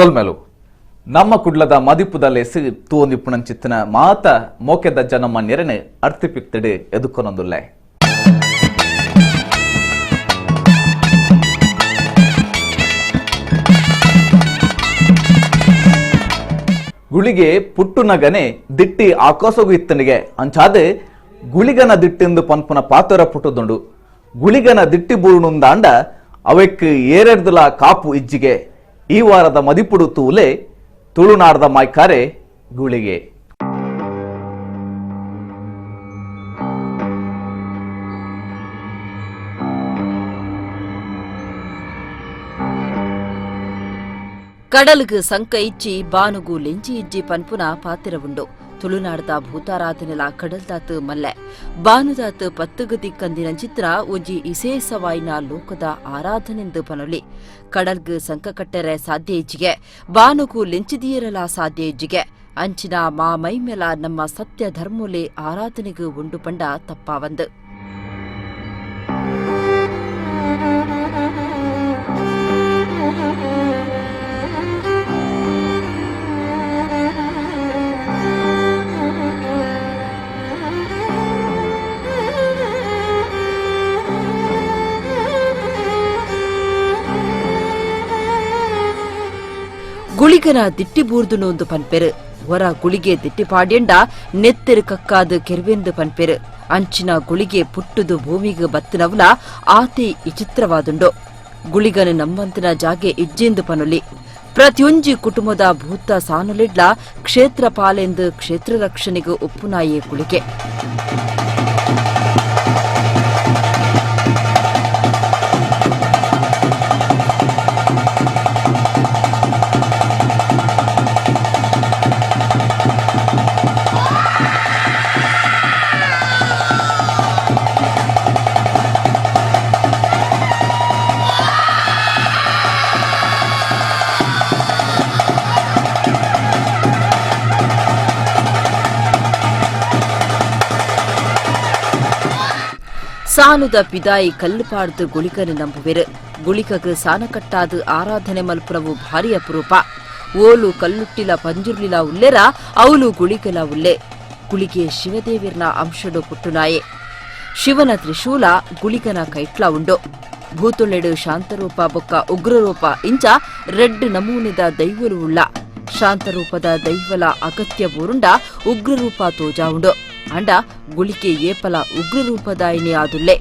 ಸೊಲ್ಮೆಲು ನಮ್ಮ ಕುಡ್ಲದ ಮದಿಪುದಲ್ಲೇ ತೂಂದಿಪ್ಪುನಂಚಿತ್ತಿನ ಮಾತ ಮೋಕೆದ ಜನಮ್ಮ ನೆರೆನೆ ಅರ್ಥಿಪಿಕ್ತಡೆ ಎದುಕೊನೊಂದುಲ್ಲೆ ಗುಳಿಗೆ ಪುಟ್ಟುನಗನೆ ದಿಟ್ಟಿ ಆಕೋಸಗು ಇತ್ತನಿಗೆ ಅಂಚಾದೆ ಗುಳಿಗನ ದಿಟ್ಟಿಂದು ಪನ್ಪುನ ಪಾತರ ಪುಟ್ಟುದುಂಡು ಗುಳಿಗನ ದಿಟ್ಟಿ ಬೂರುಣುಂದಾಂಡ ಅವಕ್ಕೆ ಏರೆರ್ದುಲ ಕಾಪು ಇಜ್ಜಿಗೆ ಈ ವಾರದ ಮದಿಪುಡು ತೂಲೆ ತುಳುನಾಡದ ಮಾಯ್ಕಾರೆ ಗುಳಿಗೆ ಕಡಲ್ಗ್ ಸಂಕ ಇಚ್ಚಿ ಬಾನುಗು ಲೆಂಜಿ ಇಜ್ಜಿ ಪನ್ಪುನ ಪಾತಿರವುಂಡು ತುಳುನಾಡದ ಭೂತಾರಾಧನೆಲ ಕಡಲ್ದಾತ್ ಮಲ್ಲೆ ಬಾನುದಾತ್ ಪತ್ತುಗು ದಿಕ್ಕಂದಿನ ಚಿತ್ರ ಒಂಜಿ ಇಸೇಸವಾಯಿನ ಲೋಕದ ಆರಾಧನೆಂದು ಪನೊಲಿ ಕಡಲ್ಗ್ ಸಂಕ ಕಟ್ಟರೆ ಸಾಧ್ಯ ಇಜ್ಜಿಗೆ ಬಾನುಗು ಲೆಂಚಿದಿಯರಲ ಸಾಧ್ಯ ಇಜ್ಜಿಗೆ ಅಂಚಿನ ಮಾ ಮೈಮೆಲ ನಮ್ಮ ಸತ್ಯ ಧರ್ಮೋಲೆ ಆರಾಧನೆಗೂ ಉಂಡು ಪಂಡ ತಪ್ಪಾವಂದು ಗುಳಿಗನ ದಿಟ್ಟಿ ಬೂರ್ದುನೊಂದು ಪನ್ಪೆರು ಹೊರ ಗುಳಿಗೆ ದಿಟ್ಟಿ ಪಾಡ್ಯಂಡ ನೆತ್ತೆರು ಕಕ್ಕಾದು ಕೆರ್ವೆಂದು ಪನ್ಪೆರು ಅಂಚಿನ ಗುಳಿಗೆ ಪುಟ್ಟುದು ಭೂಮಿಗೆ ಬತ್ತಿನವುಲ ಆತೆ ವಿಚಿತ್ರವಾದುಂಡು ಗುಳಿಗನ ನಮ್ಮಂತಿನ ಜಾಗೆ ಇಜ್ಜೆಂದು ಪನುಲಿ ಪ್ರತಿಯೊಂಜಿ ಕುಟುಂಬದ ಭೂತ ಸಾನುಲಿಡ್ಲ ಕ್ಷೇತ್ರ ಪಾಲೆಂದು ಕ್ಷೇತ್ರ ರಕ್ಷಣೆಗೂ ಒಪ್ಪುನಾಯೇ ಗುಳಿಗೆ ಸಾನುದ ಪಿದಾಯಿ ಕಲ್ಲುಪಾಡ್ದು ಗುಳಿಗನ ನಂಬುವೆರು ಗುಳಿಗಗ ಸಾನಕಟ್ಟಾದು ಆರಾಧನೆ ಮಲ್ಪುರವು ಭಾರಿ ಅಪರೂಪ ಓಲು ಕಲ್ಲುಟ್ಟಿಲ ಪಂಜುರ್ಲಿಲ ಉಲ್ಲೆರ ಅವಲು ಗುಳಿಗಲ ಉಲ್ಲೆ ಗುಳಿಗೆ ಶಿವದೇವಿರ್ನ ಅಂಶಡು ಪುಟ್ಟುನಾಯೆ ಶಿವನ ತ್ರಿಶೂಲ ಗುಳಿಗನ ಕೈಟ್ಲ ಉಂಡು ಭೂತೊಳ್ಳೆಡು ಶಾಂತರೂಪ ಬೊಕ್ಕ ಉಗ್ರರೂಪ ಇಂಚ ರೆಡ್ ನಮೂನೆದ ದೈವಲು ಉಳ್ಳ ಶಾಂತರೂಪದ ದೈವಲ ಅಗತ್ಯ ಬೂರುಂಡ ಉಗ್ರರೂಪ ತೋಜಾ ಉಂಡು ಅಂಡ ಗುಳಿಗೆ ಏಪಲ ಉಗ್ರರೂಪದಾಯಿನಿ ಆದುಲ್ಲೆ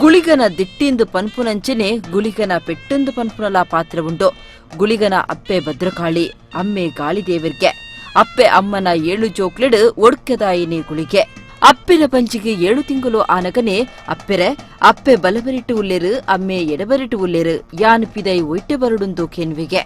ಗುಳಿಗನ ದಿಟ್ಟಿಂದು ಪನ್ಪುನಂಚನೆ ಗುಳಿಗನ ಪೆಟ್ಟಂದು ಪನ್ಪುನಲ ಪಾತ್ರವುಂಡು ಗುಳಿಗನ ಅಪ್ಪೆ ಭದ್ರಕಾಳಿ ಅಮ್ಮೆ ಗಾಳಿದೇವರ್ಗೆ ಅಪ್ಪೆ ಅಮ್ಮನ 7 ಜೋಕ್ಲೆಡು ಒಡ್ಕೆದಾಯಿನಿ ಗುಳಿಗೆ ಅಪ್ಪಿನ ಪಂಚಿಗೆ 7 ತಿಂಗಳು ಆನಗನೆ ಅಪ್ಪೆರೆ ಅಪ್ಪೆ ಬಲಬರಿಟ್ಟು ಉಲ್ಲೆರು ಅಮ್ಮೆ ಎಡಬರಿಟ್ಟು ಉಲ್ಲೆರು ಯಾನ್ ಪಿದೈ ಒಯ್ಟೆ ಬರುಡುಂದು ಕೆನ್ವಿಗೆ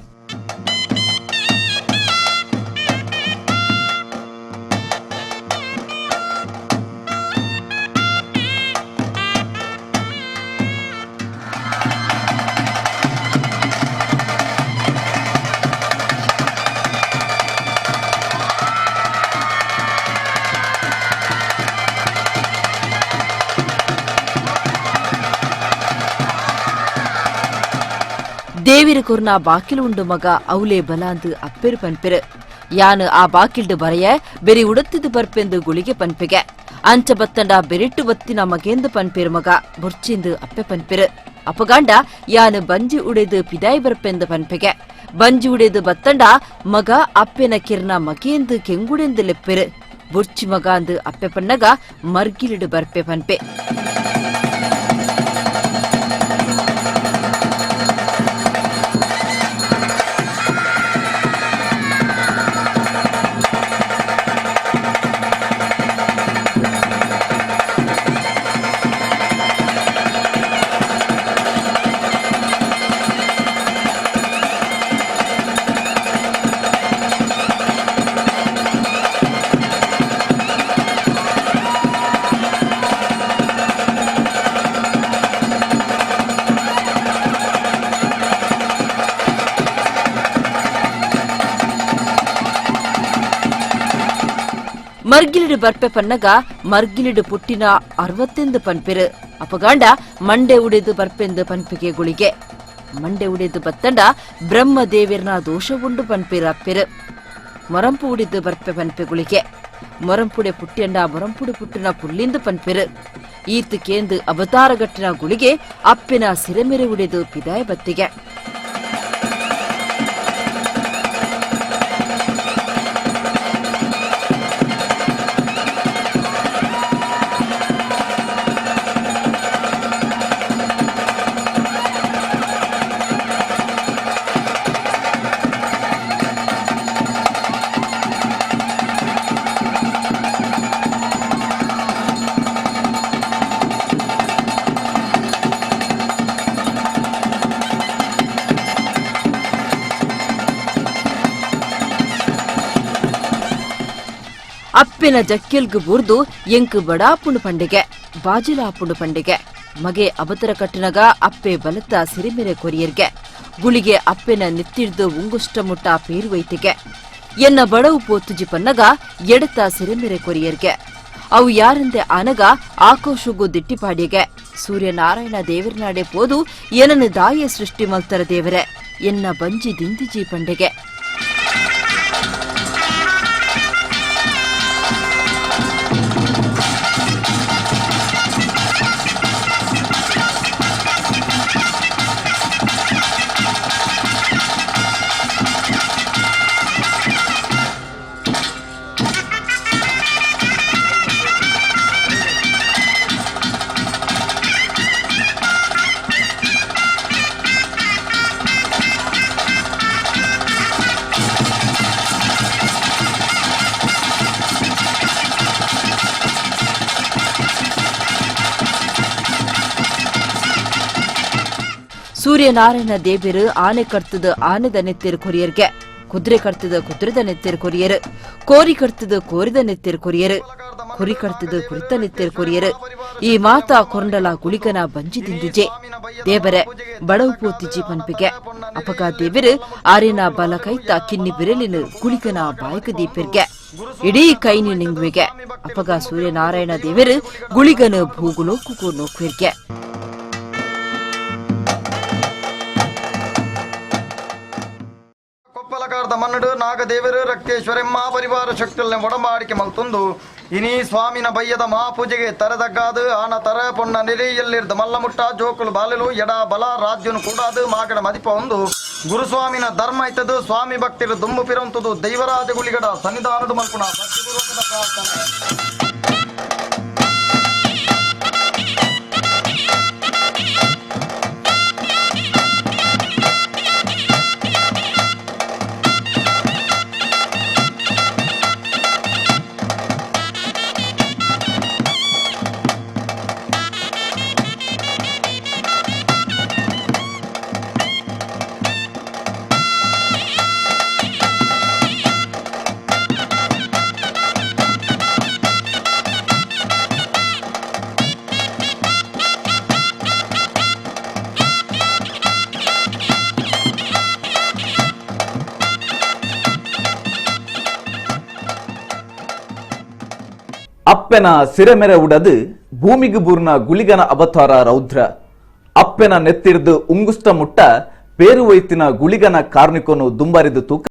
ದೇವಿರ ಕೊರ್ನ ಬಾಕಿಲು ಉಂಡು ಮಗ ಅವಲೇ ಬಲಾಂದು ಅಪ್ಪೆರು ಪನ್ಪೆರು ಯಾನ್ ಆ ಬಾಕಿಲ್ಡು ಬರೆಯ ಬೆರಿ ಉಡತ್ತಿದ್ದು ಬರ್ಪೆಂದು ಗುಳಿಗೆ ಪನ್ಪೆಗೆ ಅಂಚ ಬತ್ತಂಡ ಬೆರಿಟ್ಟು ಬತ್ತಿನ ಮಗೇಂದು ಪನ್ಪೆರು ಮಗ ಬುರ್ಚಿಂದು ಅಪ್ಪೆ ಪನ್ಪೆರು ಅಪಗಾಂಡ ಯಾನ್ ಬಂಜಿ ಉಡೆದು ಪಿದಾಯಿ ಬರ್ಪೆಂದು ಪನ್ಪೆಗೆ ಬಂಜಿ ಉಡೆದು ಬತ್ತಂಡ ಮಗ ಅಪ್ಪೆನ ಕಿರ್ನ ಮಗೇಂದು ಕೆಂಗುಡೆಂದು ಲೆಪ್ಪೆರು ಬುರ್ಚಿ ಮಗ ಅಂದು ಅಪ್ಪೆ ಪನ್ನಗ ಮರ್ಗಿಲಿಡು ಬರ್ಪೆ ಪನ್ಪೆ ಮರ್ಗಿಲಿಡು ಬರ್ಪೆ ಪನ್ನಗ ಮರ್ಗಿಲಿಡು ಪುಟ್ಟಿನ 61 ಪನ್ಪೆರು ಅಪಗಾಂಡ ಮಂಡೆ ಉಡೆದು ಬರ್ಪೆಂದು ಪನ್ಪಿಗೆ ಗುಳಿಗೆ ಮಂಡೆ ಉಡೆದು ಬತ್ತಂಡ ಬ್ರಹ್ಮದೇವಿರನ ದೋಷ ಉಂಡು ಪನ್ಪೆರು ಅಪ್ಪೆರು ಮೊರಂಪು ಉಡಿದು ಬರ್ಪೆ ಪನ್ಪೆ ಗುಳಿಗೆ ಮೊರಂಪುಡೆ ಪುಟ್ಟಿಯಂಡ ಮೊರಂಪುಡೆ ಪುಟ್ಟಿನ ಪುಲ್ಲಿಂದು ಪನ್ಪೆರು ಈತ್ ಕೇಂದು ಅವತಾರಗಟ್ಟಿನ ಗುಳಿಗೆ ಅಪ್ಪಿನ ಸಿರೆಮೆರೆ ಉಡೆದು ಪಿದಾಯ ಬತ್ತಿಗೆ ಅಪ್ಪಿನ ಜಕ್ಕೆಲ್ಗು ಬುರ್ದು ಎಂಕು ಬಡಾಪುಂಡು ಪಂಡಿಗೆ ಬಾಜಿಲಾಪುಂಡು ಪಂಡಿಗೆ ಮಗೆ ಅಬತರ ಕಟ್ಟಿನಗ ಅಪ್ಪೆ ಬಲತ ಸಿರಿಮೆರೆ ಕೊರಿಯರ್ಗೆ ಗುಳಿಗೆ ಅಪ್ಪೆನ ನೆತ್ತಿಡ್ದು ಉಂಗುಷ್ಟ ಮುಟ್ಟ ಪೇರುವೈತಿಗೆ ಎನ್ನ ಬಡವು ಪೋತುಜಿ ಪನ್ನಗ ಎಡತ ಸಿರಿಮೆರೆ ಕೊರಿಯರ್ಗೆ ಅವು ಯಾರಂದೆ ಆನಗ ಆಕೋಶುಗು ದಿಟ್ಟಿಪಾಡಿಗೆ ಸೂರ್ಯನಾರಾಯಣ ದೇವರನಾಡೆ ಪೋದು ಏನನ್ನು ದಾಯ ಸೃಷ್ಟಿ ಮಲ್ತರ ದೇವರೆ ಎನ್ನ ಬಂಜಿ ದಿಂದಿಜಿ ಪಂಡೆಗೆ ಸೂರ್ಯನಾರಾಯಣ ದೇವಿರು ಆನೆ ಕರ್ತದ ಆನೆದ ನೆತ್ತಿರು ಕೊರಿಯರ್ಗೆ ಕುದುರೆ ಕರ್ತದ ಕುದುರೆದ ನೆತ್ತಿರು ಕೊರಿಯರು ಕೋರಿ ಕರ್ತದ ಕೋರಿದ ನೆತ್ತಿರು ಕೊರಿಯರು ಕುರಿ ಕರ್ತದ ಕುರಿತ ನೆತ್ತಿರು ಕೊರಿಯರು ಈ ಮಾತಾ ಕೊರಂಡಲ ಗುಳಿಗನ ಬಂಜಿ ದಿಂದಿಜೆ ದೇವರೆ ಬಡವು ಪೋತಿಜಿ ಪನ್ಪಿಗೆ ಅಪಗ ದೇವಿರು ಆರಿನ ಬಲ ಕೈತ ಕಿನ್ನಿ ಬಿರಲಿನ ಗುಳಿಗನ ಬಾಯಕ ದೀಪಿರ್ಗೆ ಇಡೀ ಕೈನಿ ನಿಂಗುವಿಗೆ ಅಪಗ ಸೂರ್ಯನಾರಾಯಣ ದೇವಿರು ಗುಳಿಗನ ಭೂಗುಲೋಕು ನೋಕ್ವಿರ್ಗೆ ಮನ್ನಡು ನಾಗದೇವರು ರಕ್ತೇಶ್ವರೆಮ್ಮ ಪರಿವಾರ ಶಕ್ತಿಯಲ್ಲೇ ಒಡಂಬಾಡಿಕೆ ಮಲ್ತೊಂದು ಇನಿ ಸ್ವಾಮಿನ ಬಯ್ಯದ ಮಹಾಪೂಜೆಗೆ ತರದಗ್ಗಾದು ಆನ ತರ ಪೊಣ್ಣ ನೆಲೆಯಲ್ಲಿರ್ದ ಮಲ್ಲಮುಟ್ಟ ಜೋಕುಲು ಬಾಲಲು ಎಡ ಬಲ ರಾಜ್ಯನು ಕೂಡಾದು ಮಾಗಡ ಮದಿಪ ಒಂದು ಗುರುಸ್ವಾಮಿನ ಧರ್ಮ ಇತ್ತದು ಸ್ವಾಮಿ ಭಕ್ತಿರು ದುಂಬು ಪಿರಂತದು ದೈವರಾಜ ಗುಳಿಗಡ ಸನ್ನಿಧಾನದ ಮಲ್ಪುಣ ಭಕ್ತಿಪೂರ್ವಕದ ಪ್ರಾರ್ಥನೆ. ಅಪ್ಪೆನ ಸಿರೆಮೆರೆ ಉಡದು ಭೂಮಿಗೆ ಬೂರ್ನ ಗುಳಿಗನ ಅವತಾರ ರೌದ್ರ ಅಪ್ಪೆನ ನೆತ್ತಿರ್ದು ಉಂಗುಷ್ಟ ಮುಟ್ಟ ಪೇರುವೈತಿನ ಗುಳಿಗನ ಕಾರ್ನಿಕೊನು ದುಂಬರಿದು ತೂಕ